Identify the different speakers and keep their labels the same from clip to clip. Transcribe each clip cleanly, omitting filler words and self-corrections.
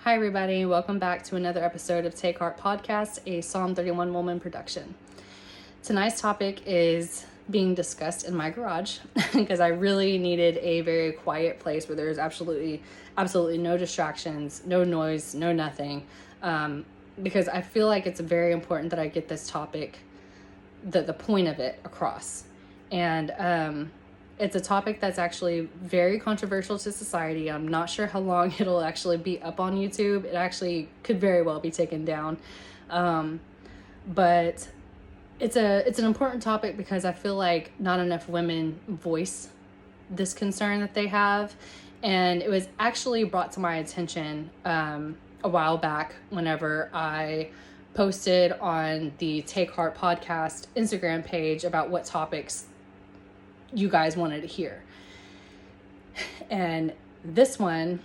Speaker 1: Hi, everybody. Welcome back to another episode of Take Heart Podcast, a Psalm 31 woman production. Tonight's topic is being discussed in my garage because I really needed a very quiet place where there's absolutely no distractions, no noise, no nothing. Because I feel like it's very important that I get this topic, the point of it across. And it's a topic that's actually very controversial to society. I'm not sure how long it'll actually be up on YouTube. It actually could very well be taken down. But it's an important topic because I feel like not enough women voice this concern that they have. And it was actually brought to my attention a while back whenever I posted on the Take Heart Podcast Instagram page about what topics you guys wanted to hear. And this one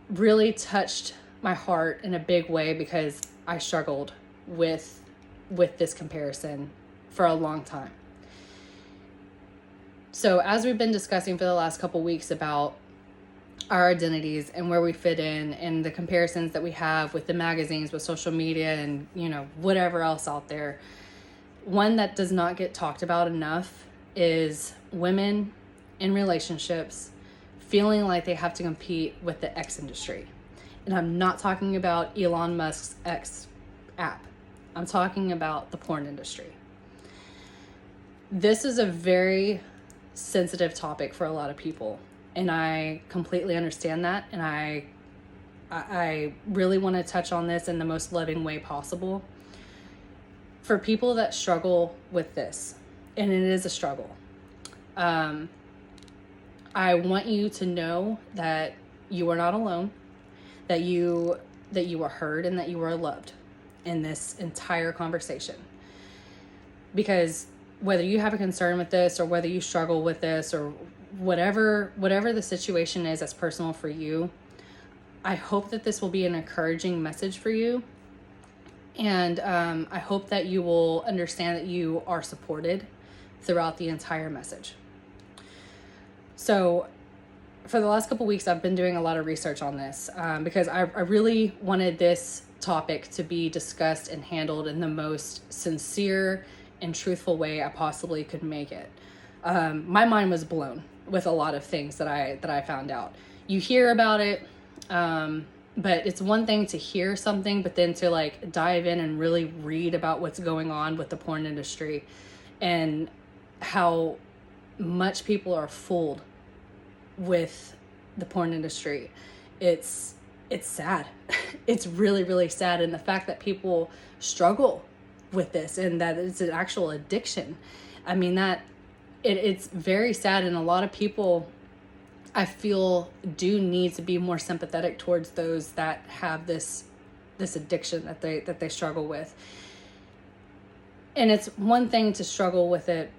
Speaker 1: really touched my heart in a big way because I struggled with this comparison for a long time. So as we've been discussing for the last couple weeks about our identities and where we fit in and the comparisons that we have with the magazines, with social media, and whatever else out there, one that does not get talked about enough is women in relationships feeling like they have to compete with the X industry. And I'm not talking about Elon Musk's X app. I'm talking about the porn industry. This is a very sensitive topic for a lot of people, and I completely understand that, and I really want to touch on this in the most loving way possible. For people that struggle with this, and it is a struggle, I want you to know that you are not alone, that you are heard, and that you are loved in this entire conversation. Because whether you have a concern with this, or whether you struggle with this, or whatever the situation is that's personal for you, I hope that this will be an encouraging message for you. And I hope that you will understand that you are supported throughout the entire message. So for the last couple weeks, I've been doing a lot of research on this because I really wanted this topic to be discussed and handled in the most sincere and truthful way I possibly could make it. My mind was blown with a lot of things that I found out. You hear about it, but it's one thing to hear something, but then to dive in and really read about what's going on with the porn industry and how much people are fooled with the porn industry. It's sad. It's really, really sad. And the fact that people struggle with this and that it's an actual addiction. I mean, it's very sad. And a lot of people, I feel, do need to be more sympathetic towards those that have this addiction that they struggle with. And it's one thing to struggle with it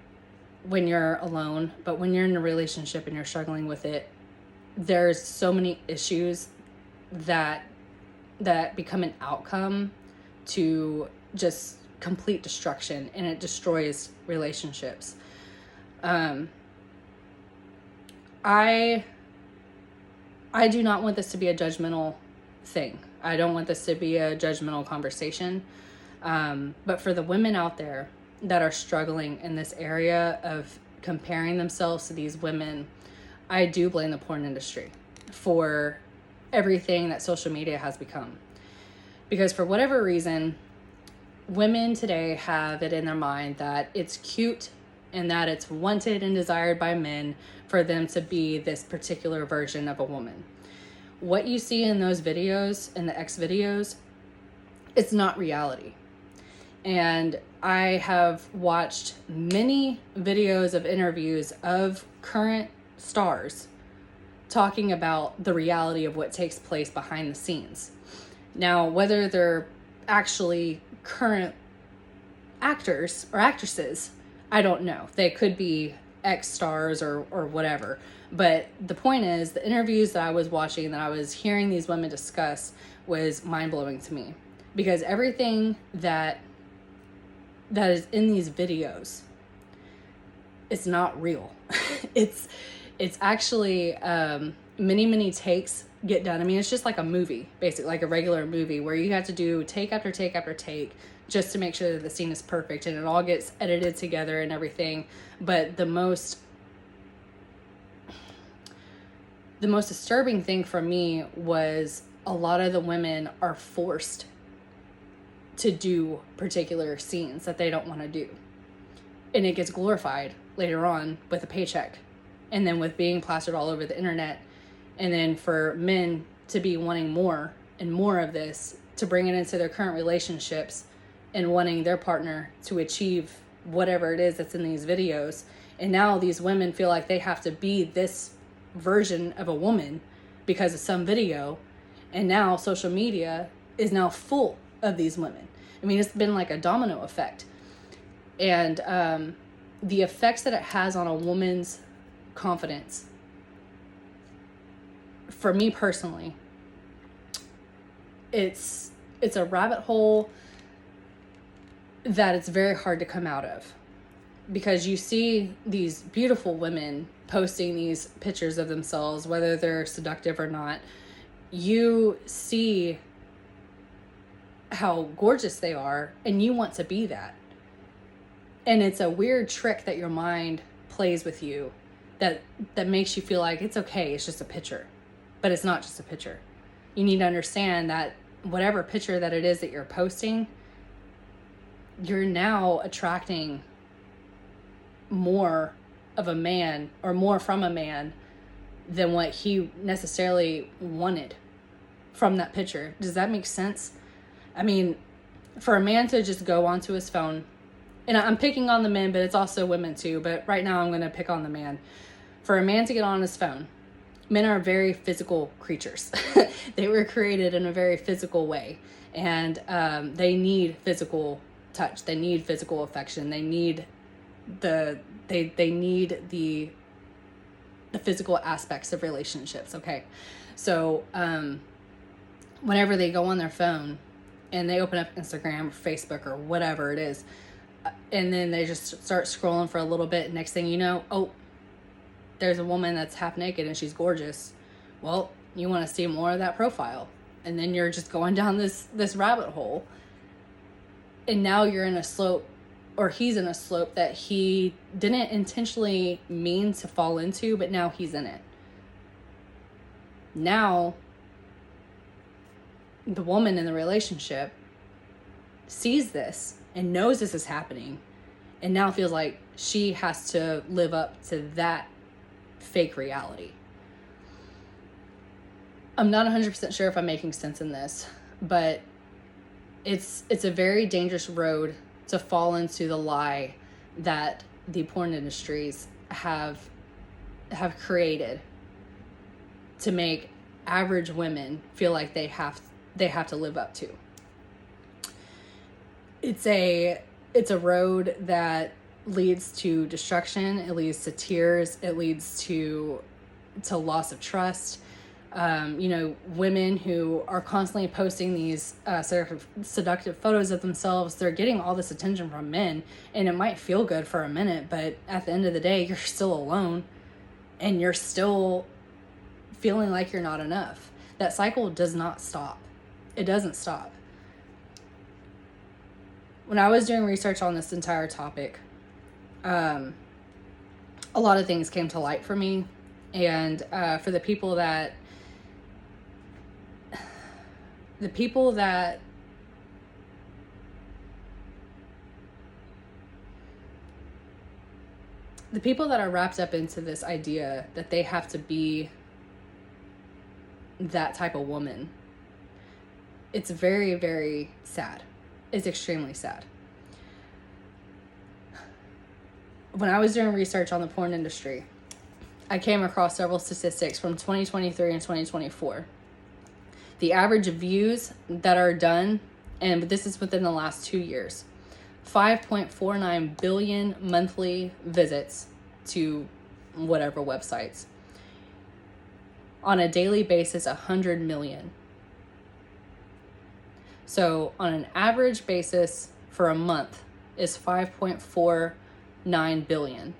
Speaker 1: when you're alone, but when you're in a relationship and you're struggling with it, there's so many issues that become an outcome to just complete destruction, and it destroys relationships. I do not want this to be a judgmental thing. I don't want this to be a judgmental conversation. But for the women out there that are struggling in this area of comparing themselves to these women, I do blame the porn industry for everything that social media has become. Because for whatever reason, women today have it in their mind that it's cute and that it's wanted and desired by men for them to be this particular version of a woman. What you see in those videos, in the X videos, it's not reality. And I have watched many videos of interviews of current stars talking about the reality of what takes place behind the scenes. Now, whether they're actually current actors or actresses, I don't know. They could be X stars or whatever. But the point is, the interviews that I was watching, that I was hearing these women discuss, was mind-blowing to me. Because everything that is in these videos, it's not real. It's actually many takes get done. I mean, it's just like a movie, basically, like a regular movie where you have to do take after take after take just to make sure that the scene is perfect and it all gets edited together and everything. But the most disturbing thing for me was a lot of the women are forced to do particular scenes that they don't want to do. And it gets glorified later on with a paycheck and then with being plastered all over the internet. And then for men to be wanting more and more of this, to bring it into their current relationships and wanting their partner to achieve whatever it is that's in these videos. And now these women feel like they have to be this version of a woman because of some video. And now social media is now full of these women. I mean, it's been like a domino effect. And the effects that it has on a woman's confidence, for me personally, it's a rabbit hole that it's very hard to come out of, because you see these beautiful women posting these pictures of themselves, whether they're seductive or not. You see how gorgeous they are and you want to be that. And it's a weird trick that your mind plays with you that makes you feel like it's okay, it's just a picture. But it's not just a picture. You need to understand that whatever picture that it is that you're posting, you're now attracting more of a man or more from a man than what he necessarily wanted from that picture. Does that make sense? I mean, for a man to just go onto his phone, and I'm picking on the men, but it's also women too, but right now I'm going to pick on the man. For a man to get on his phone, men are very physical creatures. They were created in a very physical way, and they need physical touch. They need physical affection. They need the physical aspects of relationships. Okay, so whenever they go on their phone and they open up Instagram or Facebook or whatever it is, and then they just start scrolling for a little bit, next thing you know, oh, there's a woman that's half naked and she's gorgeous. Well, you want to see more of that profile, and then you're just going down this rabbit hole, and now you're in a slope, or he's in a slope that he didn't intentionally mean to fall into, but now he's in it. Now the woman in the relationship sees this and knows this is happening, and now feels like she has to live up to that fake reality. I'm not 100% sure if I'm making sense in this, but it's a very dangerous road to fall into the lie that the porn industries have created to make average women feel like they have to live up to. It's a road that leads to destruction. It leads to tears. It leads to loss of trust. Women who are constantly posting these seductive photos of themselves, they're getting all this attention from men, and it might feel good for a minute, but at the end of the day, you're still alone, and you're still feeling like you're not enough. That cycle does not stop. It doesn't stop. When I was doing research on this entire topic, a lot of things came to light for me, and for the people that are wrapped up into this idea that they have to be that type of woman, it's very, very sad. It's extremely sad. When I was doing research on the porn industry, I came across several statistics from 2023 and 2024. The average views that are done, and this is within the last 2 years, 5.49 billion monthly visits to whatever websites. On a daily basis, 100 million. So on an average basis for a month is 5.49 billion.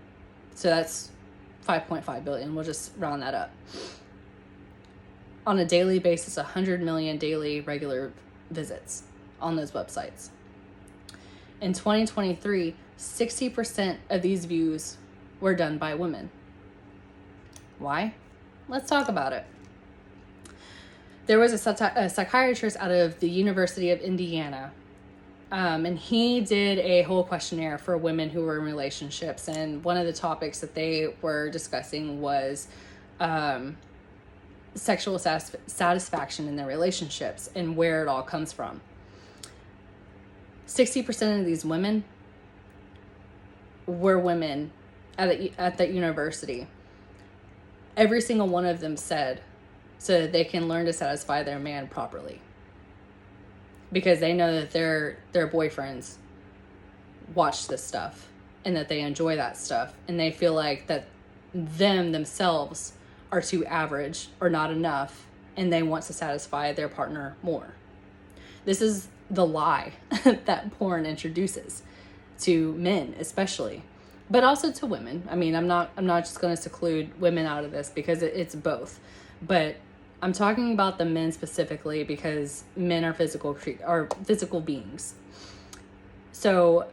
Speaker 1: So that's 5.5 billion. We'll just round that up. on a daily basis 100 million daily regular visits on those websites. In 2023, 60% of these views were done by women. Why? Let's talk about it. There was a psychiatrist out of the University of Indiana, and he did a whole questionnaire for women who were in relationships, and one of the topics that they were discussing was sexual satisfaction in their relationships and where it all comes from. 60% of these women were women at that university. Every single one of them said so that they can learn to satisfy their man properly, because they know that their boyfriends watch this stuff and that they enjoy that stuff, and they feel like that themselves are too average or not enough, and they want to satisfy their partner more. This is the lie that porn introduces to men, especially, but also to women. I mean, I'm not just going to seclude women out of this, because it's both, but I'm talking about the men specifically because men are physical beings. So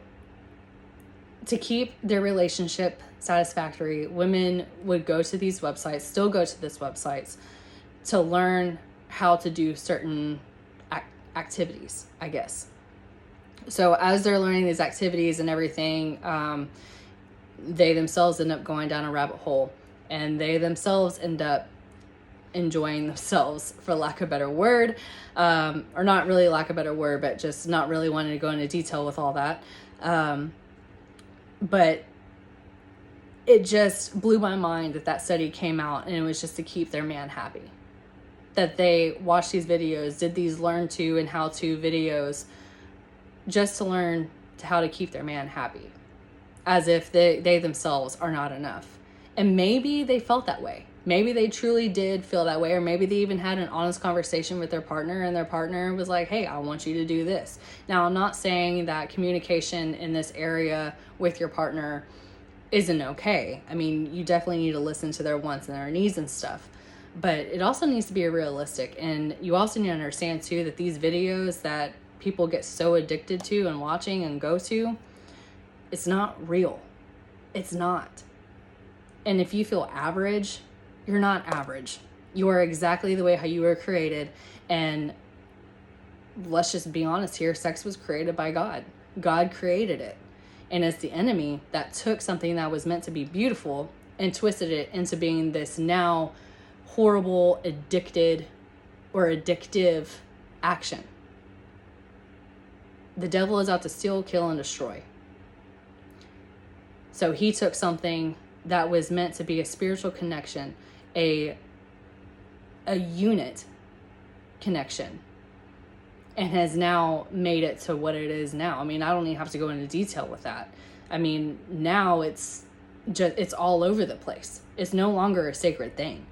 Speaker 1: to keep their relationship satisfactory, women would go to these websites, still go to these websites, to learn how to do certain activities, I guess. So as they're learning these activities and everything, they themselves end up going down a rabbit hole, and they themselves end up enjoying themselves, for lack of a better word, or not really lack of a better word, but just not really wanting to go into detail with all that. But it just blew my mind that study came out, and it was just to keep their man happy. That they watched these videos, did these learn to and how to videos, just to learn how to keep their man happy, as if they themselves are not enough. And maybe they felt that way. Maybe they truly did feel that way, or maybe they even had an honest conversation with their partner, and their partner was like, hey, I want you to do this. Now, I'm not saying that communication in this area with your partner isn't okay. I mean, you definitely need to listen to their wants and their needs and stuff, but it also needs to be realistic. And you also need to understand too that these videos that people get so addicted to and watching and go to, it's not real. It's not. And if you feel average, you're not average. You are exactly the way how you were created. And let's just be honest here, sex was created by God. God created it. And it's the enemy that took something that was meant to be beautiful and twisted it into being this now horrible, addicted, or addictive action. The devil is out to steal, kill, and destroy. So he took something that was meant to be a spiritual connection, a unit connection, and has now made it to what it is now. I mean, I don't even have to go into detail with that. I mean, now it's all over the place. It's no longer a sacred thing.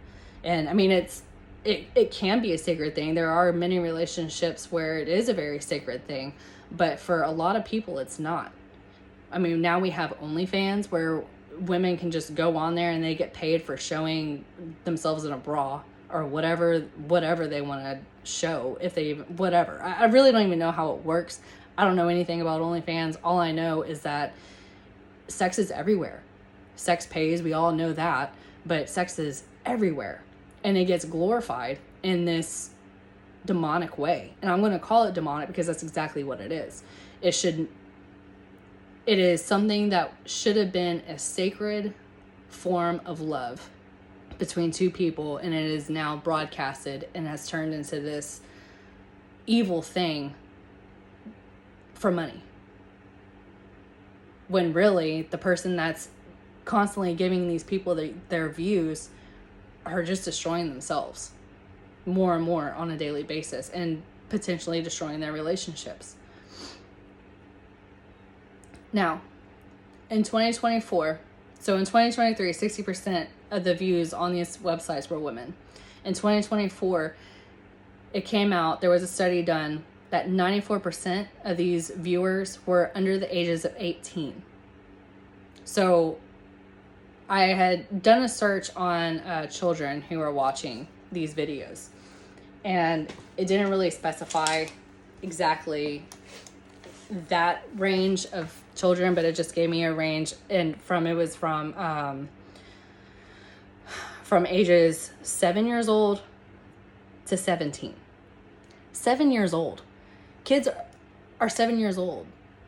Speaker 1: And I mean, it can be a sacred thing. There are many relationships where it is a very sacred thing, but for a lot of people, it's not. I mean, now we have OnlyFans where women can just go on there and they get paid for showing themselves in a bra or whatever they want to show, if they even, whatever. I really don't even know how it works. I don't know anything about OnlyFans. All I know is that sex is everywhere. Sex pays, we all know that, but sex is everywhere, and it gets glorified in this demonic way. And I'm going to call it demonic because that's exactly what it is. It is something that should have been a sacred form of love between two people, and it is now broadcasted and has turned into this evil thing for money. When really, the person that's constantly giving these people their views are just destroying themselves more and more on a daily basis, and potentially destroying their relationships. Now, in 2024, so in 2023, 60% of the views on these websites were women. In 2024, it came out, there was a study done that 94% of these viewers were under the ages of 18. So I had done a search on children who are watching these videos. And it didn't really specify exactly that range of children, but it just gave me a range, and it was from ages 7 years old to 17. 7 years old. Kids are 7 years old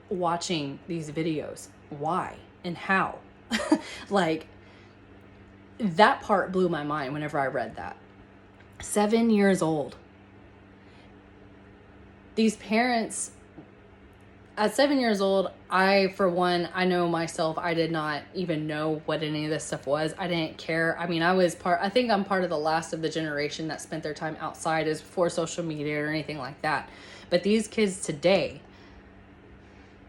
Speaker 1: watching these videos. Why and how? Like, that part blew my mind whenever I read that. 7 years old. These parents, at 7 years old, for one, I know myself, I did not even know what any of this stuff was. I didn't care. I mean, I think I'm part of the last of the generation that spent their time outside as before social media or anything like that. But these kids today,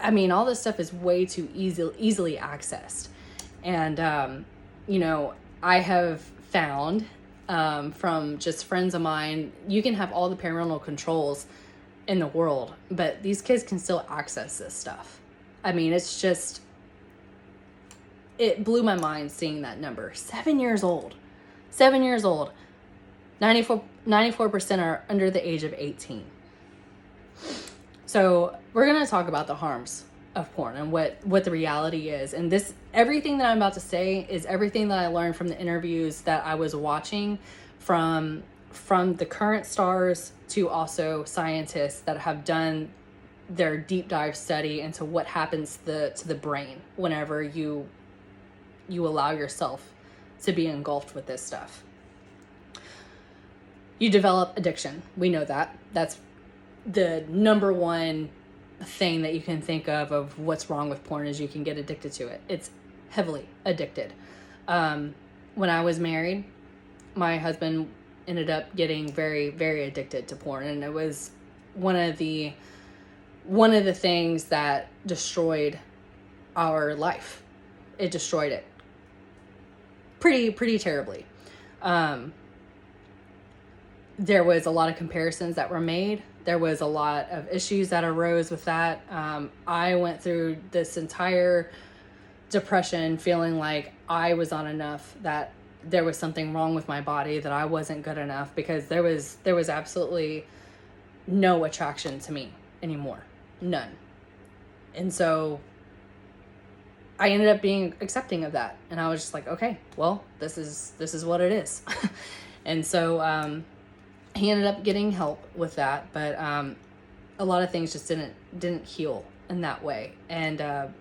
Speaker 1: I mean, all this stuff is way too easily accessed. And, you know, I have found from just friends of mine, you can have all the parental controls in the world, but these kids can still access this stuff. I mean, it's just, it blew my mind seeing that number. 7 years old. 7 years old. 94% are under the age of 18. So we're going to talk about the harms of porn and what the reality is. And everything that I'm about to say is everything that I learned from the interviews that I was watching from the current stars to also scientists that have done their deep dive study into what happens to the brain whenever you allow yourself to be engulfed with this stuff. You develop addiction. We know that. That's the number one thing that you can think of what's wrong with porn is you can get addicted to it. It's heavily addicted. When I was married, my husband ended up getting very, very addicted to porn, and it was one of the things that destroyed our life. It destroyed it pretty terribly. There was a lot of comparisons that were made. There was a lot of issues that arose with that. I went through this entire depression feeling like I was not enough, that there was something wrong with my body, that I wasn't good enough, because there was absolutely no attraction to me anymore. None. And so I ended up being accepting of that. And I was just like, okay, well, this is what it is. And so, he ended up getting help with that, but a lot of things just didn't heal in that way. And a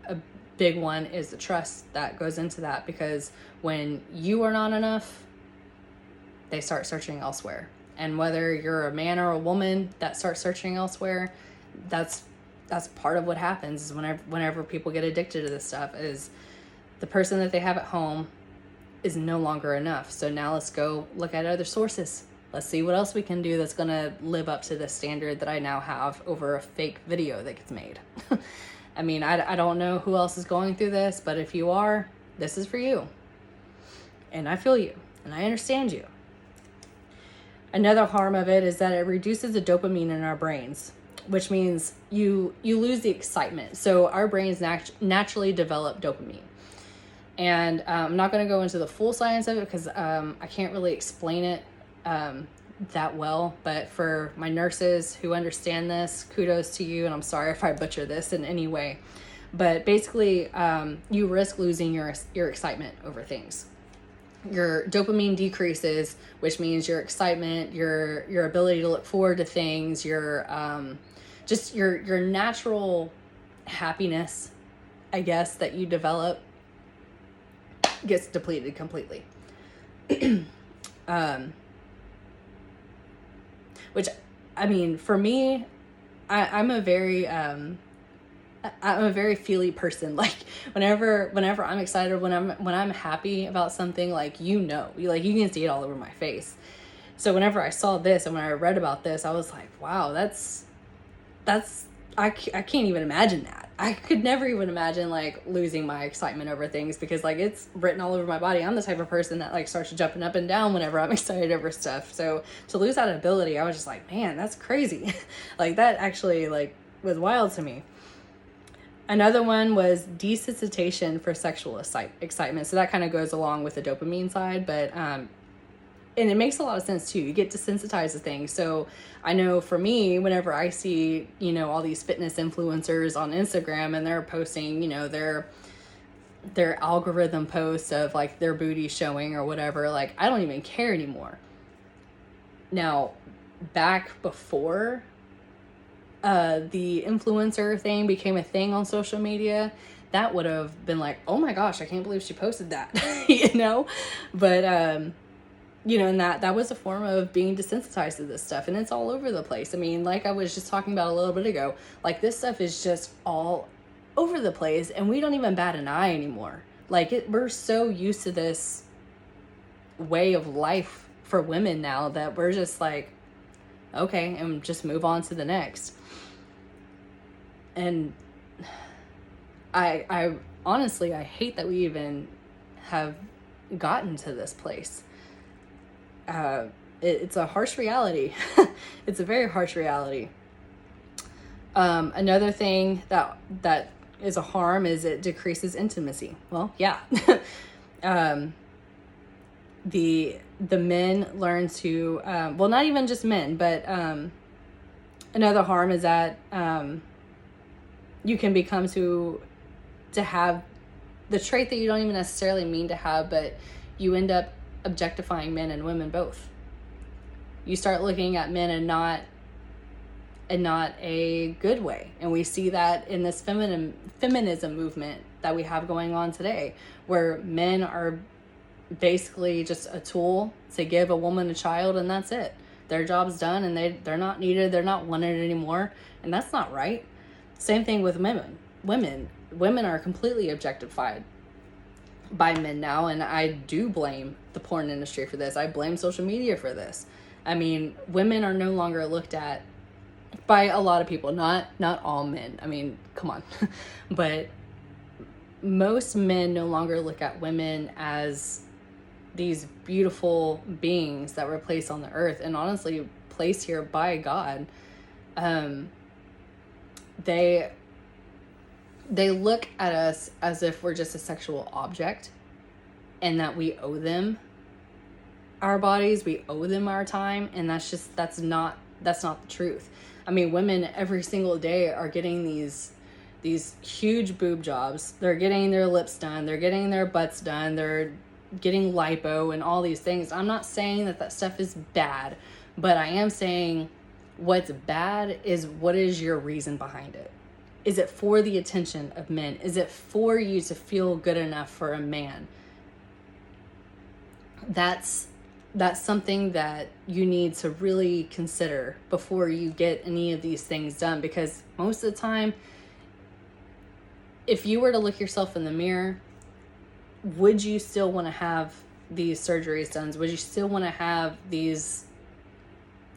Speaker 1: big one is the trust that goes into that, because when you are not enough, they start searching elsewhere. And whether you're a man or a woman that starts searching elsewhere, that's part of what happens is whenever people get addicted to this stuff, is the person that they have at home is no longer enough. So now let's go look at other sources. Let's see what else we can do that's going to live up to the standard that I now have over a fake video that gets made. I mean, I don't know who else is going through this, but if you are, this is for you. And I feel you, and I understand you. Another harm of it is that it reduces the dopamine in our brains, which means you lose the excitement. So our brains naturally develop dopamine. And I'm not going to go into the full science of it because I can't really explain it that well, but for my nurses who understand this, kudos to you, and I'm sorry if I butcher this in any way. But basically, you risk losing your excitement over things. Your dopamine decreases, which means your excitement, your ability to look forward to things, your just your natural happiness, I guess, that you develop gets depleted completely. Which, I mean, for me, I'm a very feely person. Like whenever I'm excited, when I'm happy about something, like, you can see it all over my face. So whenever I saw this and when I read about this, I was like, wow, I can't even imagine that. I could never even imagine like losing my excitement over things, because like it's written all over my body. I'm the type of person that like starts jumping up and down whenever I'm excited over stuff. So to lose that ability, I was just like, man, that's crazy. Like that actually like was wild to me. Another one was desensitization for sexual excitement. So that kind of goes along with the dopamine side, but and it makes a lot of sense too. You get desensitized to things. So I know for me, whenever I see, all these fitness influencers on Instagram and they're posting, their algorithm posts of like their booty showing or whatever, like I don't even care anymore. Now, back before the influencer thing became a thing on social media, that would have been like, oh my gosh, I can't believe she posted that, but and that was a form of being desensitized to this stuff, and it's all over the place. I mean, like I was just talking about a little bit ago, like this stuff is just all over the place, and we don't even bat an eye anymore. Like we're so used to this way of life for women now that we're just like, okay, and just move on to the next. And I honestly, I hate that we even have gotten to this place. It's a harsh reality. It's a very harsh reality. Another thing that is a harm is it decreases intimacy. Well, yeah. The men learn to, well, not even just men, but another harm is that you can become to have the trait that you don't even necessarily mean to have, but you end up objectifying men and women both. You start looking at men and not a good way. And we see that in this feminism movement that we have going on today, where men are basically just a tool to give a woman a child, and that's it. Their job's done, and they're not needed, they're not wanted anymore, and that's not right. Same thing with women are completely objectified by men now, and I do blame the porn industry for this. I blame social media for this. I mean, women are no longer looked at by a lot of people, not all men. I mean, come on. But most men no longer look at women as these beautiful beings that were placed on the earth, and honestly placed here by God. They look at us as if we're just a sexual object, and that we owe them our bodies, we owe them our time, and that's not the truth. I mean, women every single day are getting these huge boob jobs. They're getting their lips done, they're getting their butts done, they're getting lipo and all these things. I'm not saying that stuff is bad, but I am saying what's bad is, what is your reason behind it? Is it for the attention of men? Is it for you to feel good enough for a man? That's something that you need to really consider before you get any of these things done, because most of the time, if you were to look yourself in the mirror, would you still want to have these surgeries done? Would you still want to have these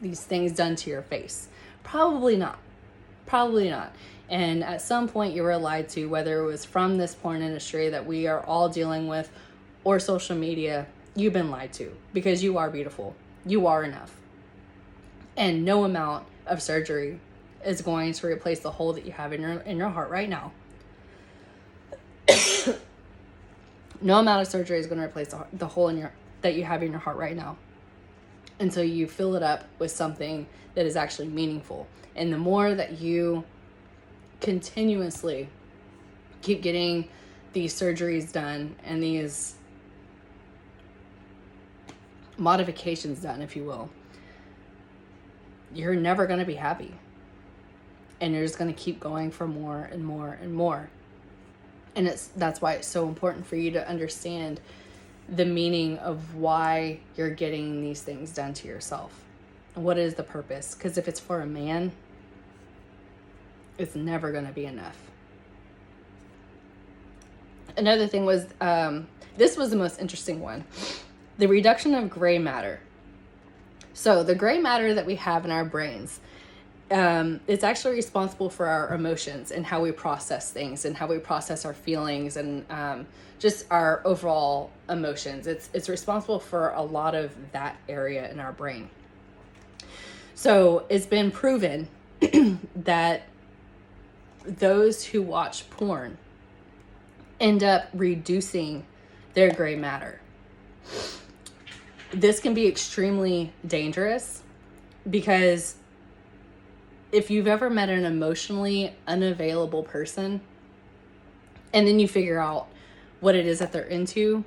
Speaker 1: things done to your face? Probably not. Probably not. And at some point you were lied to, whether it was from this porn industry that we are all dealing with or social media. You've been lied to, because you are beautiful. You are enough. And no amount of surgery is going to replace the hole that you have in your heart right now. No amount of surgery is going to replace the hole that you have in your heart right now, until you fill it up with something that is actually meaningful. And the more that you continuously keep getting these surgeries done and these modifications done, if you will, you're never going to be happy. And you're just going to keep going for more and more and more. And that's why it's so important for you to understand the meaning of why you're getting these things done to yourself. What is the purpose? Because if it's for a man, it's never going to be enough. Another thing was, this was the most interesting one. The reduction of gray matter. So the gray matter that we have in our brains, it's actually responsible for our emotions and how we process things and how we process our feelings and just our overall emotions. It's responsible for a lot of that area in our brain. So it's been proven that those who watch porn end up reducing their gray matter. this can be extremely dangerous, because if you've ever met an emotionally unavailable person and then you figure out what it is that they're into,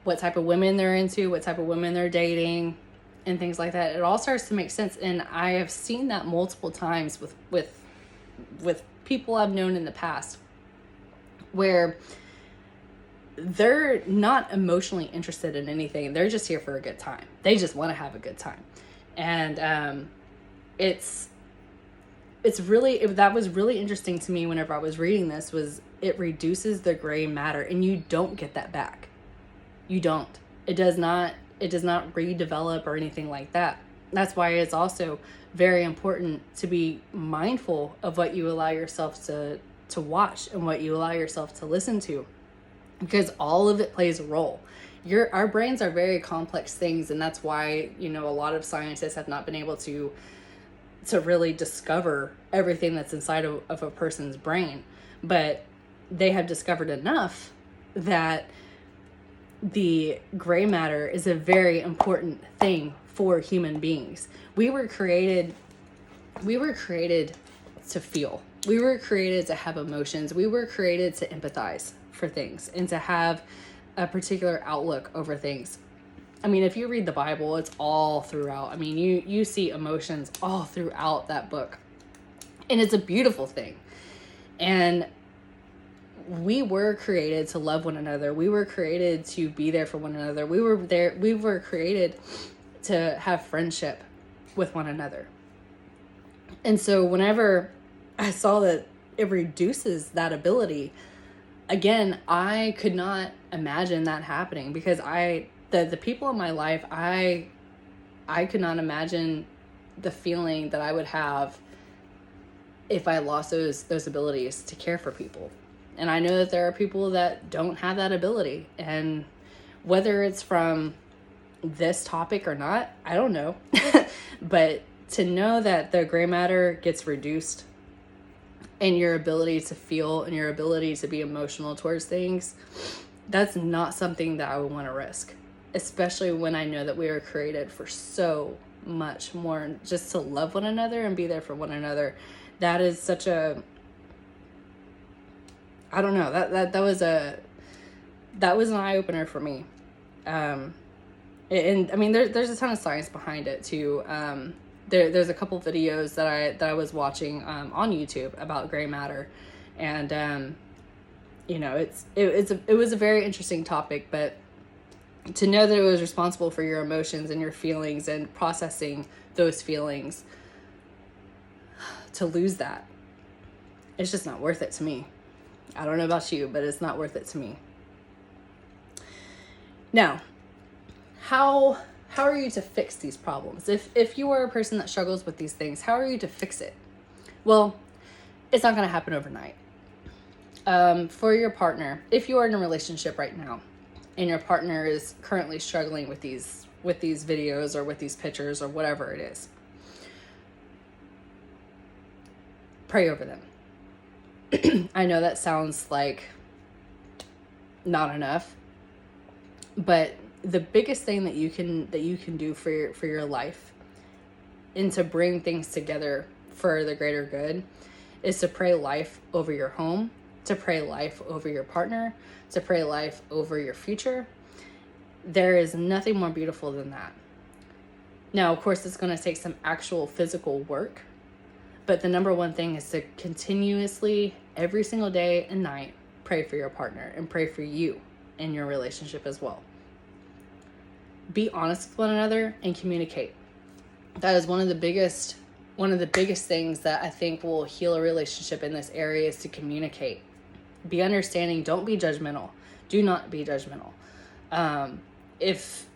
Speaker 1: what type of women they're into, what type of women they're dating, and things like that, it all starts to make sense. And I have seen that multiple times with people I've known in the past, where they're not emotionally interested in anything. They're just here for a good time. They just want to have a good time. And it's really, that was really interesting to me whenever I was reading this, was it reduces the gray matter, and you don't get that back. You don't. It does not redevelop or anything like that. That's why it's also very important to be mindful of what you allow yourself to watch and what you allow yourself to listen to, because all of it plays a role. Our brains are very complex things, and that's why, a lot of scientists have not been able to really discover everything that's inside of a person's brain. But they have discovered enough that the gray matter is a very important thing for human beings. We were created to feel. We were created to have emotions. We were created to empathize for things and to have a particular outlook over things. I mean, if you read the Bible, it's all throughout. I mean, you see emotions all throughout that book. And it's a beautiful thing. And we were created to love one another. We were created to be there for one another. We were created to have friendship with one another. And so whenever I saw that it reduces that ability, again, I could not imagine that happening, because the people in my life, I could not imagine the feeling that I would have if I lost those abilities to care for people. And I know that there are people that don't have that ability, and whether it's from this topic or not, I don't know. But to know that the gray matter gets reduced, and your ability to feel and your ability to be emotional towards things, that's not something that I would want to risk, especially when I know that we are created for so much more, just to love one another and be there for one another. That is such a, I don't know, that was an eye-opener for me. And I mean, there's a ton of science behind it too. There's a couple videos that I was watching on YouTube about gray matter, and it was a very interesting topic. But to know that it was responsible for your emotions and your feelings and processing those feelings, to lose that, it's just not worth it to me. I don't know about you, but it's not worth it to me. Now, how are you to fix these problems? If you are a person that struggles with these things, how are you to fix it? Well, it's not going to happen overnight. For your partner, if you are in a relationship right now and your partner is currently struggling with these videos or with these pictures or whatever it is, pray over them. I know that sounds like not enough, but the biggest thing that you can do for your life and to bring things together for the greater good is to pray life over your home, to pray life over your partner, to pray life over your future. There is nothing more beautiful than that. Now, of course, it's going to take some actual physical work, but the number one thing is to continuously, every single day and night, pray for your partner and pray for you in your relationship as well. Be honest with one another and communicate. That is one of the biggest things that I think will heal a relationship in this area, is to communicate. Be understanding. Don't be judgmental. Do not be judgmental. If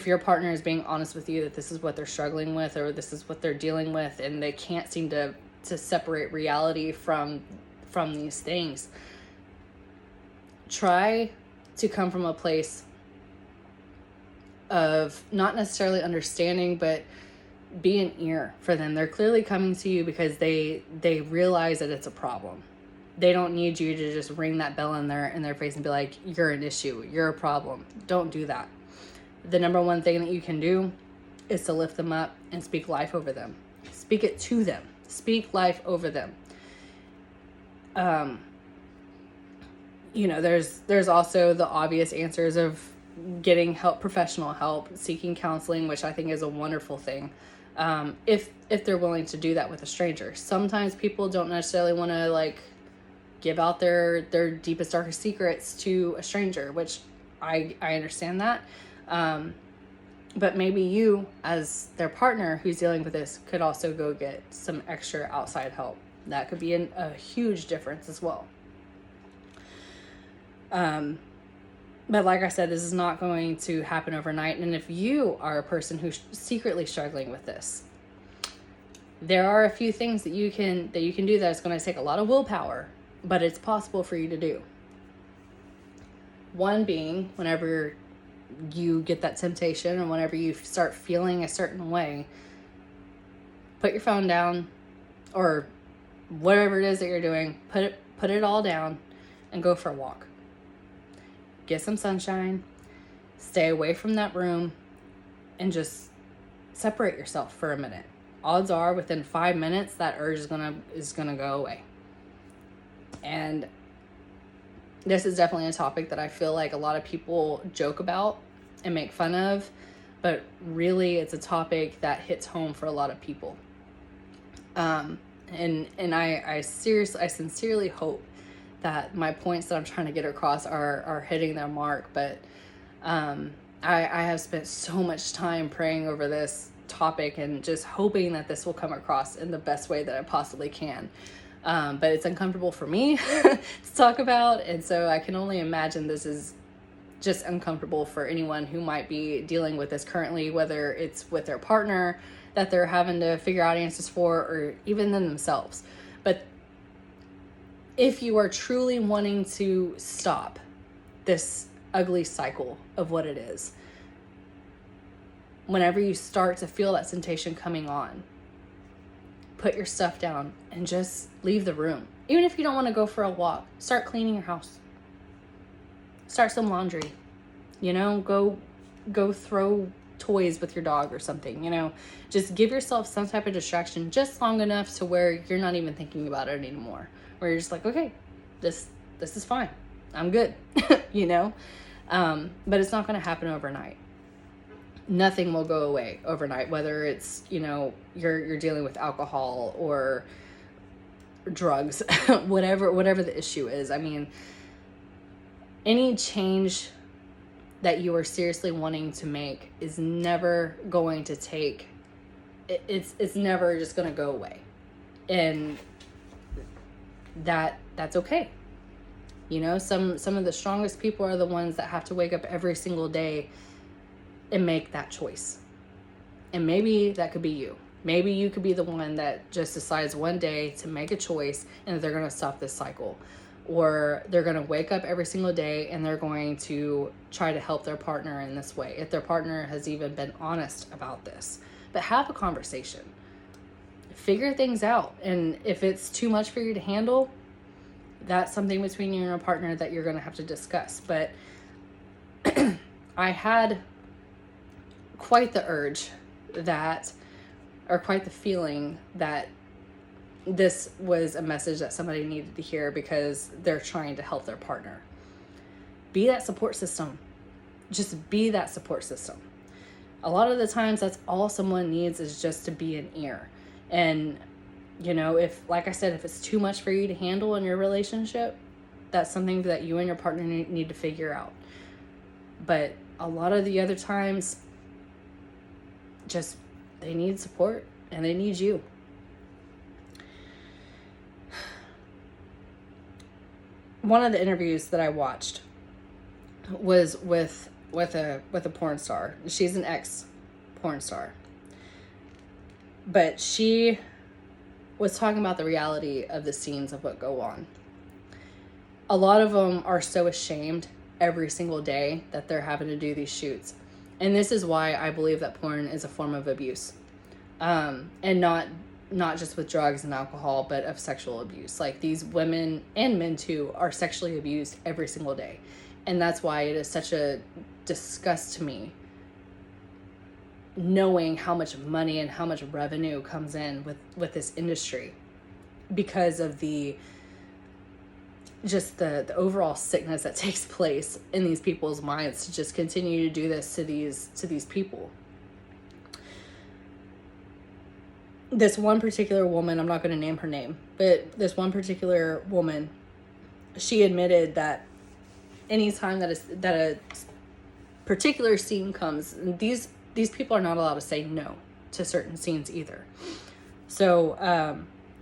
Speaker 1: your partner is being honest with you that this is what they're struggling with or this is what they're dealing with, and they can't seem to separate reality from these things, try to come from a place of not necessarily understanding, but be an ear for them. They're clearly coming to you because they realize that it's a problem. They don't need you to just ring that bell in their face and be like, you're an issue, you're a problem. Don't do that. the number one thing that you can do is to lift them up and speak life over them. Speak it to them. Speak life over them. There's also the obvious answers of getting help, professional help, seeking counseling, which I think is a wonderful thing. If they're willing to do that with a stranger. Sometimes people don't necessarily want to give out their deepest, darkest secrets to a stranger, which I understand that. But maybe you, as their partner who's dealing with this, could also go get some extra outside help. That could be a huge difference as well. But like I said, this is not going to happen overnight. And if you are a person who's secretly struggling with this, there are a few things that you can do that is going to take a lot of willpower, but it's possible for you to do. One being, whenever you get that temptation and whenever you start feeling a certain way, put your phone down, or whatever it is that you're doing, put it all down and go for a walk. Get some sunshine, stay away from that room, and just separate yourself for a minute. Odds are within 5 minutes that urge is gonna go away. And this is definitely a topic that I feel like a lot of people joke about and make fun of, but really it's a topic that hits home for a lot of people. And I sincerely hope that my points that I'm trying to get across are hitting their mark. But I have spent so much time praying over this topic and just hoping that this will come across in the best way that I possibly can. But it's uncomfortable for me to talk about, and so I can only imagine this is just uncomfortable for anyone who might be dealing with this currently, whether it's with their partner that they're having to figure out answers for, or even them themselves. But if you are truly wanting to stop this ugly cycle of what it is, whenever you start to feel that temptation coming on, put your stuff down and just leave the room. Even if you don't want to go for a walk, start cleaning your house. Start some laundry. Go throw toys with your dog or something. Just give yourself some type of distraction just long enough to where you're not even thinking about it anymore. Where you're just like, okay, this is fine. I'm good. But it's not going to happen overnight. Nothing will go away overnight, whether it's, you're dealing with alcohol or drugs, whatever the issue is. I mean, any change that you are seriously wanting to make is never going to take, it's never just going to go away. And that's okay. Some of the strongest people are the ones that have to wake up every single day and make that choice. And maybe that could be you. Maybe you could be the one that just decides one day to make a choice and they're going to stop this cycle. Or they're going to wake up every single day and they're going to try to help their partner in this way, if their partner has even been honest about this. But have a conversation. Figure things out. And if it's too much for you to handle, that's something between you and your partner that you're going to have to discuss. But I had quite the urge quite the feeling that this was a message that somebody needed to hear because they're trying to help their partner. Be that support system. Just be that support system. A lot of the times that's all someone needs is just to be an ear. And, if, like I said, if it's too much for you to handle in your relationship, that's something that you and your partner need to figure out. But a lot of the other times, just they need support and they need you. One of the interviews that I watched was with a porn star. She's an ex porn star. But she was talking about the reality of the scenes of what go on. A lot of them are so ashamed every single day that they're having to do these shoots. And this is why I believe that porn is a form of abuse. And not just with drugs and alcohol, but of sexual abuse. Like, these women and men too are sexually abused every single day. And that's why it is such a disgust to me knowing how much money and how much revenue comes in with this industry because of the overall sickness that takes place in these people's minds to just continue to do this to these people. This one particular woman, I'm not going to name her name, but this one particular woman, she admitted that anytime that a particular scene comes, these people are not allowed to say no to certain scenes either. So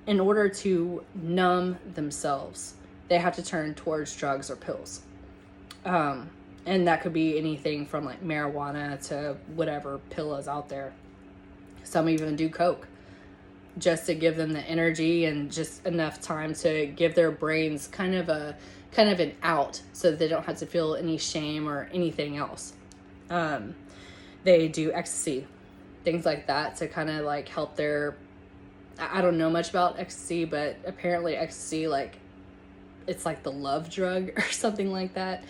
Speaker 1: in order to numb themselves, they have to turn towards drugs or pills. And that could be anything from like marijuana to whatever pill is out there. Some even do coke, just to give them the energy and just enough time to give their brains kind of an out so that they don't have to feel any shame or anything else. They do ecstasy, things like that, to kind of like help their, I don't know much about ecstasy, but apparently ecstasy, like, it's like the love drug or something like that.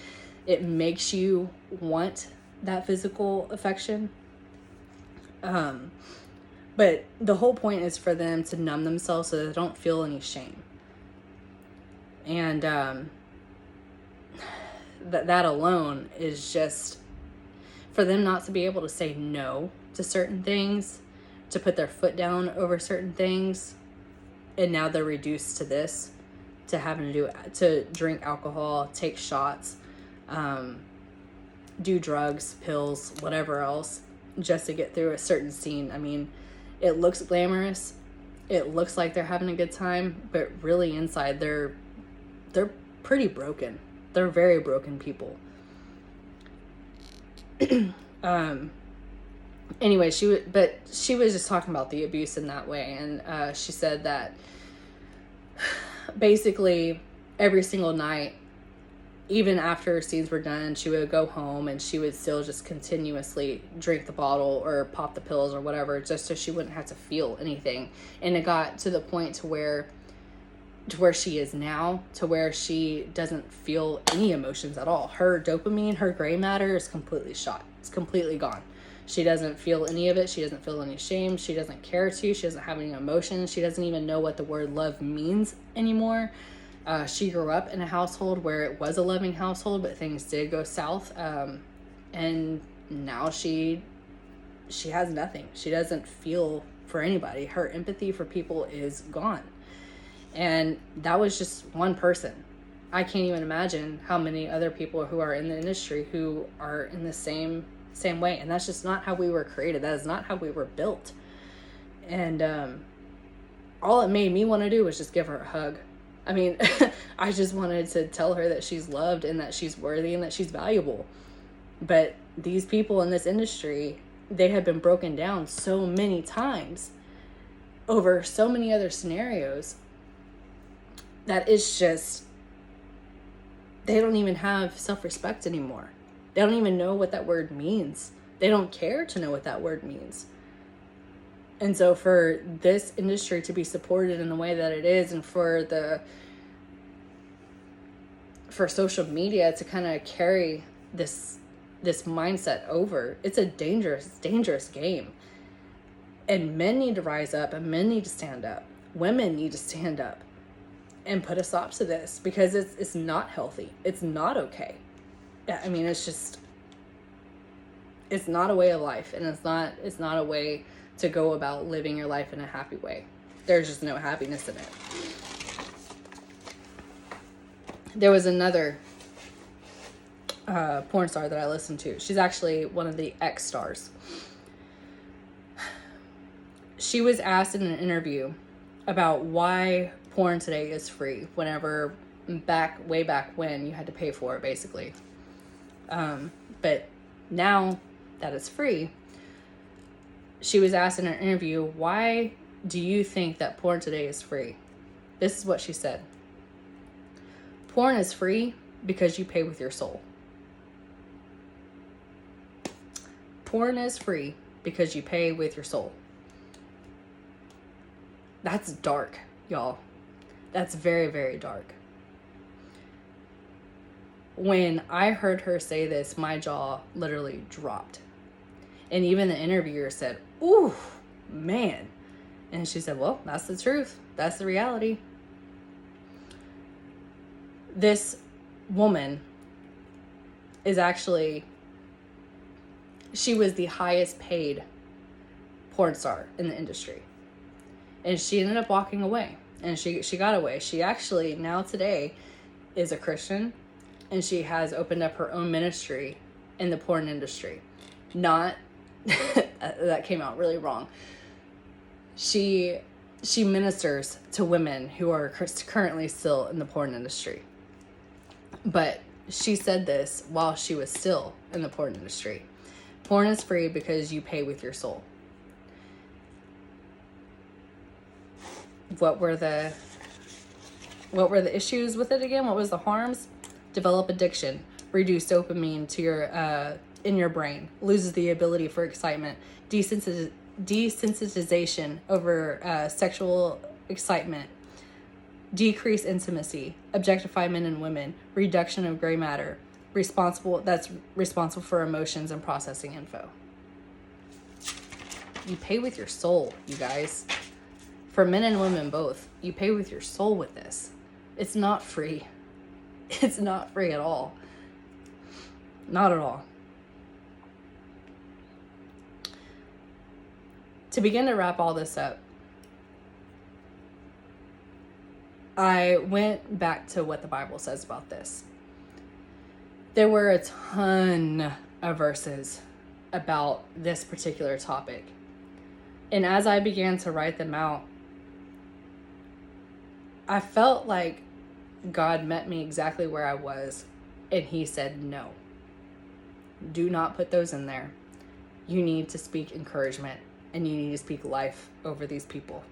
Speaker 1: It makes you want that physical affection. But the whole point is for them to numb themselves so they don't feel any shame. And that alone is just for them not to be able to say no to certain things, to put their foot down over certain things. And now they're reduced to this, to having to drink alcohol, take shots, do drugs, pills, whatever else, just to get through a certain scene. I mean, it looks glamorous. It looks like they're having a good time, but really inside they're pretty broken. They're very broken people. Anyway, she was just talking about the abuse in that way, and she said that basically every single night, even after scenes were done, she would go home and she would still just continuously drink the bottle or pop the pills or whatever, just so she wouldn't have to feel anything. And it got to the point to where she is now, to where she doesn't feel any emotions at all. Her dopamine, her gray matter is completely shot. It's completely gone. She doesn't feel any of it. She doesn't feel any shame. She doesn't care to. She doesn't have any emotions. She doesn't even know what the word love means anymore. She grew up in a household where it was a loving household, but things did go south. And now she has nothing. She doesn't feel for anybody. Her empathy for people is gone. And that was just one person. I can't even imagine how many other people who are in the industry who are in the same way. And that's just not how we were created. That is not how we were built. And all it made me want to do was just give her a hug. I mean, I just wanted to tell her that she's loved and that she's worthy and that she's valuable. But these people in this industry, they have been broken down so many times over so many other scenarios that it's just, they don't even have self-respect anymore. They don't even know what that word means. They don't care to know what that word means. And so for this industry to be supported in the way that it is, and for social media to kind of carry this mindset over, it's a dangerous game. And men need to rise up, and men need to stand up. Women need to stand up and put a stop to this, because it's not healthy. It's not okay. I mean, it's not a way of life, and it's not a way to go about living your life in a happy way. There's just no happiness in it. There was another porn star that I listened to. She's actually one of the X stars. She was asked in an interview about why porn today is free, whenever way back when you had to pay for it, basically. But now that it's free, she was asked in an interview, why do you think that porn today is free? This is what she said. Porn is free because you pay with your soul. Porn is free because you pay with your soul. That's dark, y'all. That's very, very dark. When I heard her say this, my jaw literally dropped. And even the interviewer said, "Ooh, man." And she said, "Well, that's the truth. That's the reality." This woman is actually, she was the highest paid porn star in the industry. And she ended up walking away. And she got away. She actually, now today, is a Christian. And she has opened up her own ministry in the porn industry. Not, that came out really wrong. She ministers to women who are currently still in the porn industry. But she said this while she was still in the porn industry. Porn is free because you pay with your soul. What were the issues with it again? What was the harms? Develop addiction, reduce dopamine to your in your brain, loses the ability for excitement, desensitization over sexual excitement, decrease intimacy, objectify men and women, reduction of gray matter, responsible for emotions and processing info. You pay with your soul, you guys. For men and women both, you pay with your soul with this. It's not free. It's not free at all. Not at all. To begin to wrap all this up, I went back to what the Bible says about this. There were a ton of verses about this particular topic. And as I began to write them out, I felt like God met me exactly where I was, and he said, no, do not put those in there. You need to speak encouragement, and you need to speak life over these people.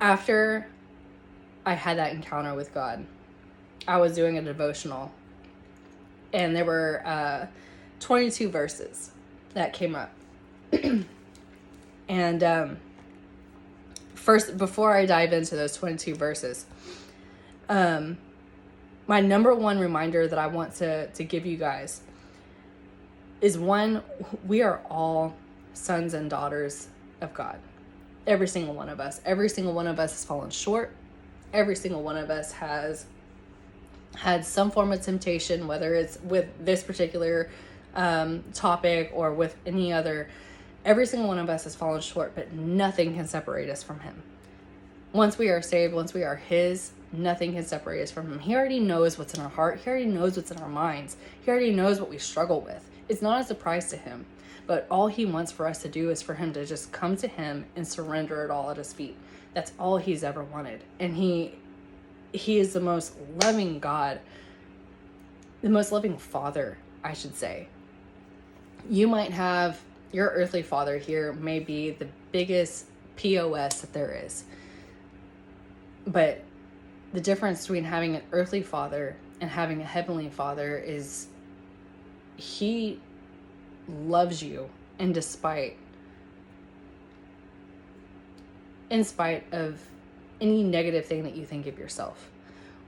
Speaker 1: After I had that encounter with God, I was doing a devotional, and there were 22 verses that came up. And first, before I dive into those 22 verses, my number one reminder that I want to give you guys is, one, we are all sons and daughters of God. Every single one of us. Every single one of us has fallen short. Every single one of us has had some form of temptation, whether it's with this particular topic or with any other. Every single one of us has fallen short, but nothing can separate us from him. Once we are saved, once we are his, nothing can separate us from him. He already knows what's in our heart. He already knows what's in our minds. He already knows what we struggle with. It's not a surprise to him. But all he wants for us to do is for him to just come to him and surrender it all at his feet. That's all he's ever wanted. And he is the most loving God, the most loving father, I should say. You might have, your earthly father here may be the biggest POS that there is. But the difference between having an earthly father and having a heavenly father is he loves you in spite of any negative thing that you think of yourself.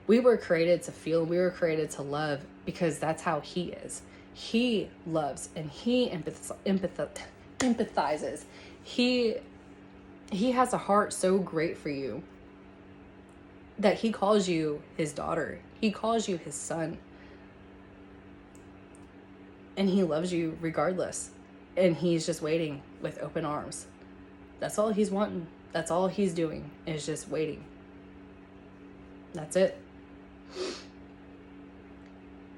Speaker 1: We were created to feel, we were created to love, because that's how he is. He loves and he empathizes. He has a heart so great for you that he calls you his daughter. He calls you his son. And he loves you regardless. And he's just waiting with open arms. That's all he's wanting. That's all he's doing, is just waiting. That's it.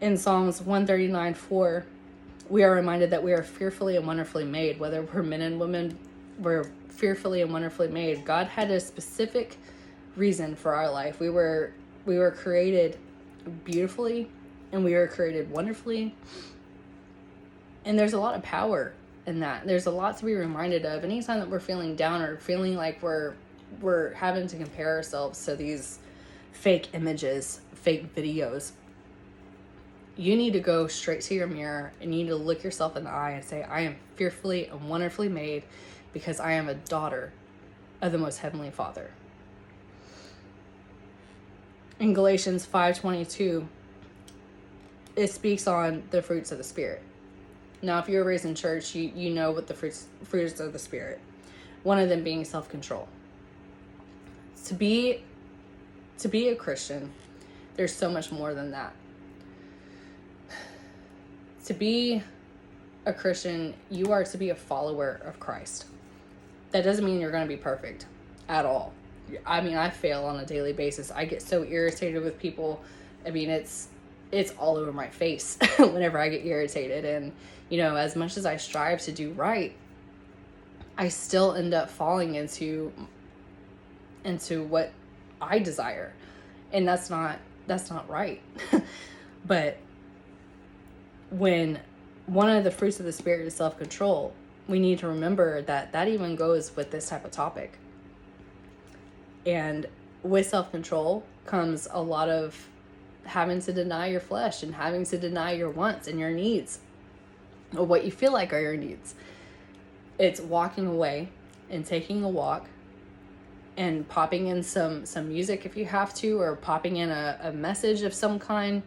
Speaker 1: In Psalms 139:4, we are reminded that we are fearfully and wonderfully made. Whether we're men and women, we're fearfully and wonderfully made. God had a specific reason for our life. We were created beautifully, and we were created wonderfully. And there's a lot of power in that. There's a lot to be reminded of. Anytime that we're feeling down or feeling like we're having to compare ourselves to these fake images, fake videos, you need to go straight to your mirror and you need to look yourself in the eye and say, I am fearfully and wonderfully made because I am a daughter of the most heavenly Father. In Galatians 5:22, it speaks on the fruits of the Spirit. Now, if you were raised in church, you know what the fruits of the Spirit. One of them being self-control. To be a Christian, there's so much more than that. To be a Christian, you are to be a follower of Christ. That doesn't mean you're going to be perfect at all. I mean, I fail on a daily basis. I get so irritated with people. I mean, it's all over my face whenever I get irritated. And, as much as I strive to do right, I still end up falling into what I desire. And that's not right. But when one of the fruits of the Spirit is self-control, we need to remember that even goes with this type of topic. And with self-control comes a lot of having to deny your flesh and having to deny your wants and your needs, or what you feel like are your needs. It's walking away and taking a walk and popping in some music if you have to, or popping in a message of some kind.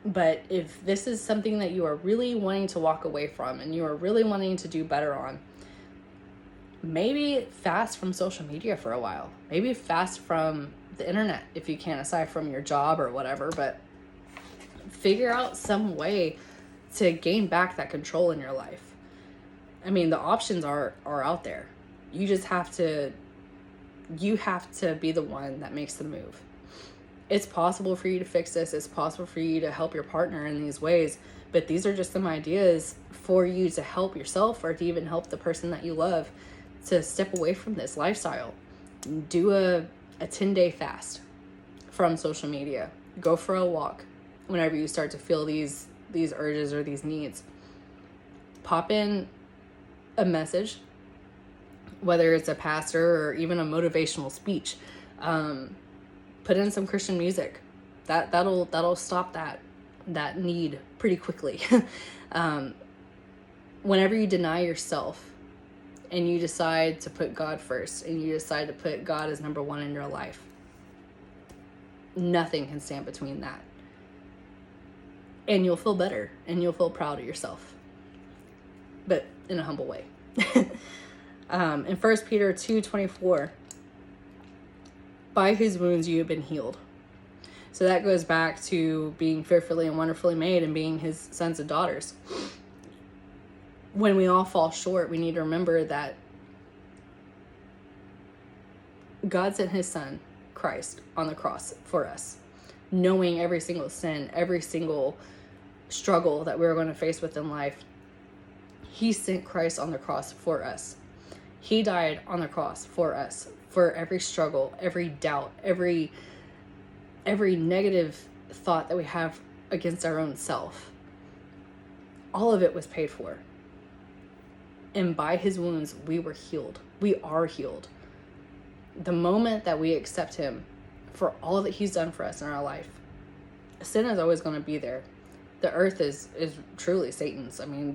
Speaker 1: But if this is something that you are really wanting to walk away from and you are really wanting to do better on, maybe fast from social media for a while. Maybe fast from the internet if you can, aside from your job or whatever. But figure out some way to gain back that control in your life. I mean, the options are out there. You just have to be the one that makes the move. It's possible for you to fix this. It's possible for you to help your partner in these ways. But these are just some ideas for you to help yourself, or to even help the person that you love to step away from this lifestyle. Do a 10-day fast from social media. Go for a walk whenever you start to feel these urges or these needs. Pop in a message, whether it's a pastor or even a motivational speech. Put in some Christian music. That'll stop that need pretty quickly. Whenever you deny yourself and you decide to put God first, and you decide to put God as number one in your life, nothing can stand between that. And you'll feel better, and you'll feel proud of yourself, but in a humble way. In 1 Peter 2:24, by his wounds you have been healed. So that goes back to being fearfully and wonderfully made and being his sons and daughters. When we all fall short, we need to remember that God sent his son, Christ, on the cross for us, knowing every single sin, every single struggle that we were going to face within life. He sent Christ on the cross for us. He died on the cross for us, for every struggle, every doubt, every negative thought that we have against our own self. All of it was paid for. And by his wounds, we were healed. We are healed. The moment that we accept him for all that he's done for us in our life, sin is always going to be there. The earth is truly Satan's. I mean,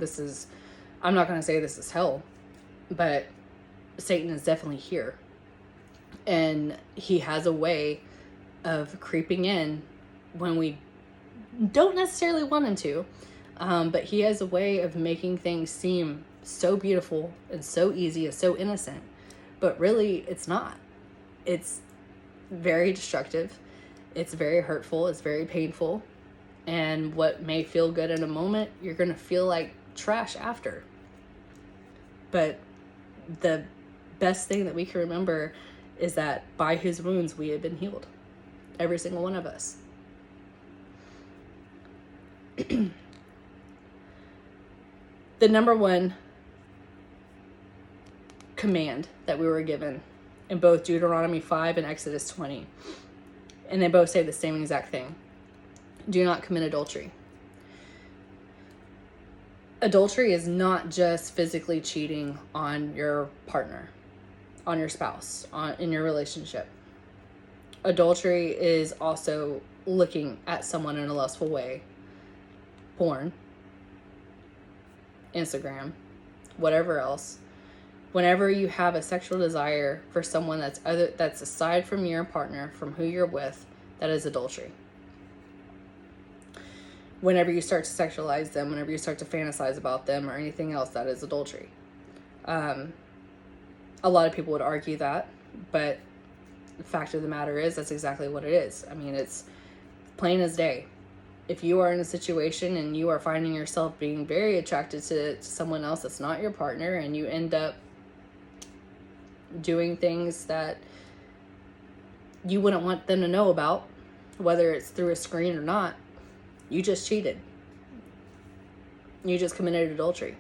Speaker 1: I'm not going to say this is hell, but Satan is definitely here. And he has a way of creeping in when we don't necessarily want him to. But he has a way of making things seem so beautiful and so easy and so innocent. But really, it's not. It's very destructive. It's very hurtful. It's very painful. And what may feel good in a moment, you're going to feel like trash after. But the best thing that we can remember is that by his wounds, we have been healed. Every single one of us. The number one command that we were given in both Deuteronomy 5 and Exodus 20, and they both say the same exact thing: do not commit adultery. Adultery is not just physically cheating on your partner, on your spouse, in your relationship. Adultery is also looking at someone in a lustful way. Porn, Instagram, whatever else. Whenever you have a sexual desire for someone that's aside from your partner, from who you're with, that is adultery. Whenever you start to sexualize them, whenever you start to fantasize about them or anything else, that is adultery. A lot of people would argue that, but the fact of the matter is that's exactly what it is. I mean, it's plain as day. If you are in a situation and you are finding yourself being very attracted to someone else that's not your partner, and you end up doing things that you wouldn't want them to know about, whether it's through a screen or not, you just cheated. You just committed adultery.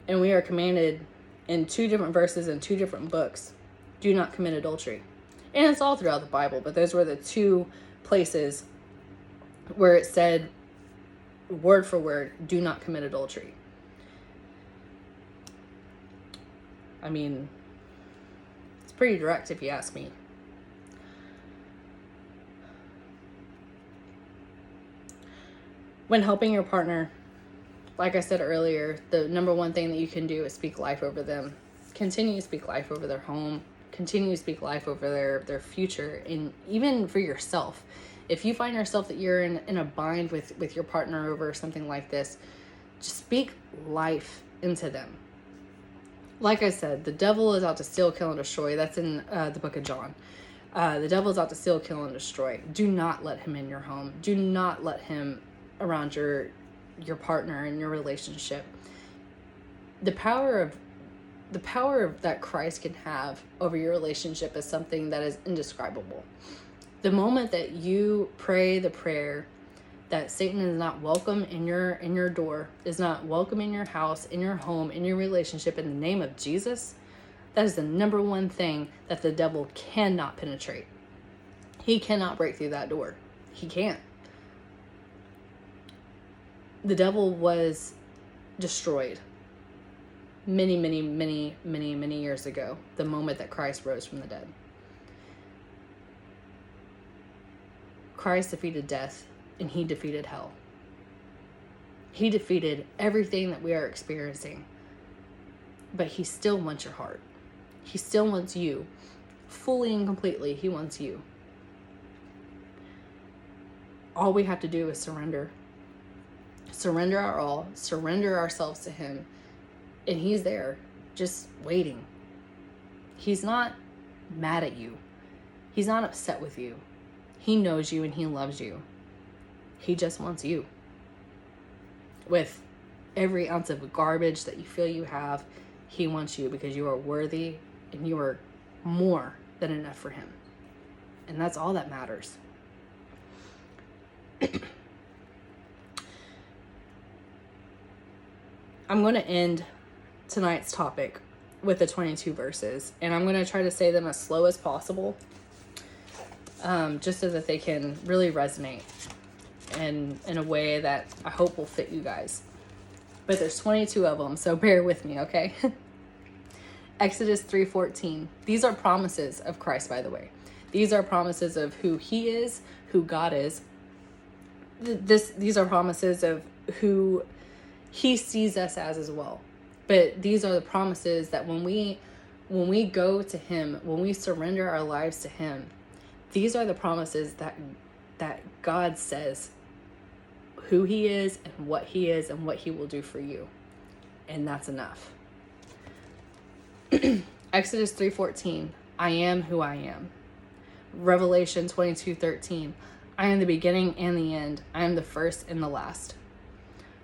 Speaker 1: And we are commanded in 2 different verses in 2 different books, do not commit adultery. And it's all throughout the Bible, but those were the 2 places where it said, word for word, do not commit adultery. I mean, it's pretty direct if you ask me. When helping your partner, like I said earlier, the number one thing that you can do is speak life over them. Continue to speak life over their home. Continue to speak life over their future. And even for yourself, if you find yourself that you're in a bind with your partner over something like this, just speak life into them. Like I said, the devil is out to steal, kill, and destroy. That's in the book of John. The devil is out to steal, kill, and destroy. Do not let him in your home. Do not let him around your partner and your relationship. The power of that Christ can have over your relationship is something that is indescribable. The moment that you pray the prayer that Satan is not welcome in your door, is not welcome in your house, in your home, in your relationship, in the name of Jesus, that is the number one thing that the devil cannot penetrate. He cannot break through that door. He can't. The devil was destroyed many years ago, the moment that Christ rose from the dead. Christ defeated death, and he defeated hell. He defeated everything that we are experiencing. But he still wants your heart. He still wants you. Fully and completely, he wants you. All we have to do is surrender. Surrender our all. Surrender ourselves to him. And he's there, just waiting. He's not mad at you. He's not upset with you. He knows you and he loves you. He just wants you. With every ounce of garbage that you feel you have, he wants you because you are worthy and you are more than enough for him. And that's all that matters. I'm going to end tonight's topic with the 22 verses, and I'm going to try to say them as slow as possible, just so that they can really resonate and in a way that I hope will fit you guys. But there's 22 of them, so bear with me, okay? Exodus 3:14. These are promises of Christ, by the way. These are promises of who he is, who God is. These are promises of who he sees us as well. But these are the promises that when we go to him, when we surrender our lives to him, these are the promises that God says who he is and what he is and what he will do for you. And that's enough. Exodus 3:14. I am who I am. Revelation 22:13. I am the beginning and the end. I am the first and the last.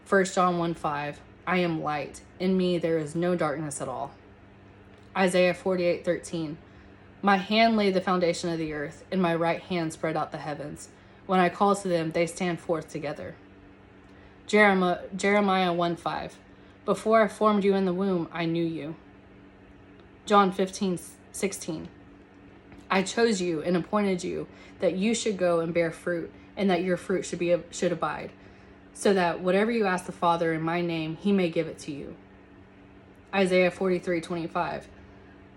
Speaker 1: 1 John 1:5. I am light. In me there is no darkness at all. Isaiah 48:13. My hand laid the foundation of the earth, and my right hand spread out the heavens. When I call to them, they stand forth together. Jeremiah 1:5. Before I formed you in the womb, I knew you. John 15:16. I chose you and appointed you that you should go and bear fruit, and that your fruit should abide, so that whatever you ask the Father in my name, he may give it to you. Isaiah 43:25.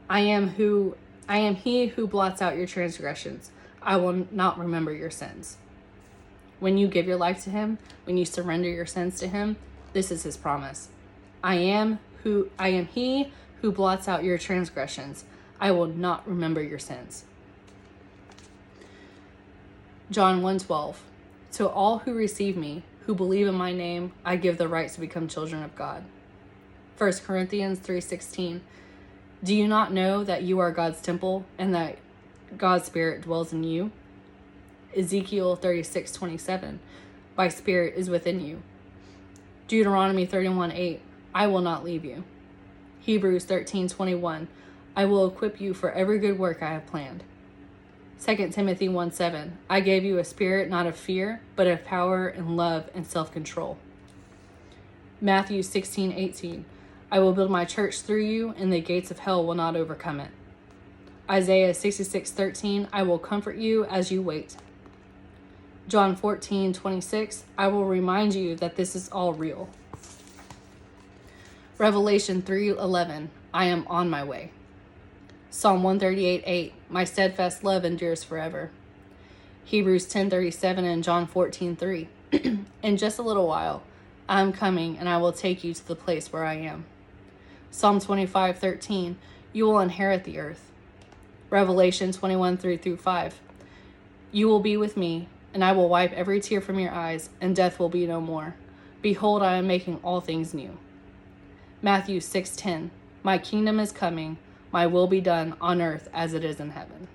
Speaker 1: I am he who blots out your transgressions. I will not remember your sins. When you give your life to him, when you surrender your sins to him, this is his promise. I am he who blots out your transgressions. I will not remember your sins. John 1:12. To all who receive me, who believe in my name, I give the right to become children of God. 1 Corinthians 3:16. Do you not know that you are God's temple and that God's Spirit dwells in you? Ezekiel 36:27. My Spirit is within you. Deuteronomy 31:8. I will not leave you. Hebrews 13:21. I will equip you for every good work I have planned. 2 Timothy 1:7. I gave you a spirit not of fear, but of power and love and self-control. Matthew 16:18. I will build my church through you, and the gates of hell will not overcome it. Isaiah 66:13. I will comfort you as you wait. John 14:26. I will remind you that this is all real. Revelation 3:11. I am on my way. Psalm 138:8. My steadfast love endures forever. Hebrews 10:37 and John 14:3. In just a little while, I am coming, and I will take you to the place where I am. Psalm 25:13. You will inherit the earth. Revelation 21:3-5. You will be with me, and I will wipe every tear from your eyes, and death will be no more. Behold, I am making all things new. Matthew 6:10. My kingdom is coming. My will be done on earth as it is in heaven.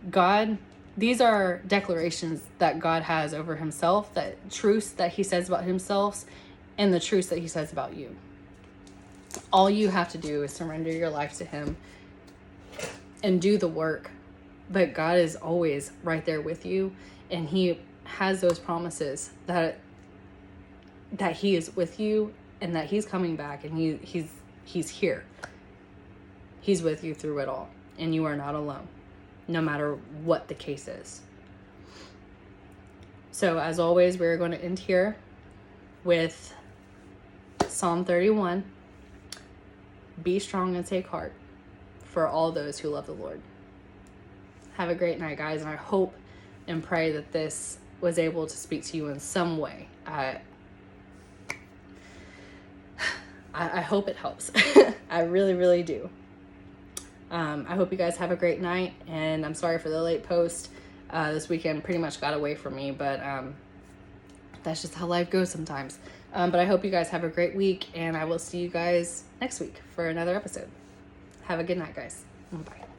Speaker 1: God, these are declarations that God has over himself, that truths that he says about himself, and the truths that he says about you. All you have to do is surrender your life to him and do the work. But God is always right there with you, and he has those promises that he is with you and that he's coming back, and he's here. He's with you through it all, and you are not alone, no matter what the case is. So as always, we're going to end here with Psalm 31. Be strong and take heart, for all those who love the Lord. Have a great night, guys, and I hope and pray that this was able to speak to you in some way. I hope it helps. I really, really do. I hope you guys have a great night, and I'm sorry for the late post. This weekend pretty much got away from me, but that's just how life goes sometimes. But I hope you guys have a great week, and I will see you guys next week for another episode. Have a good night, guys. Bye.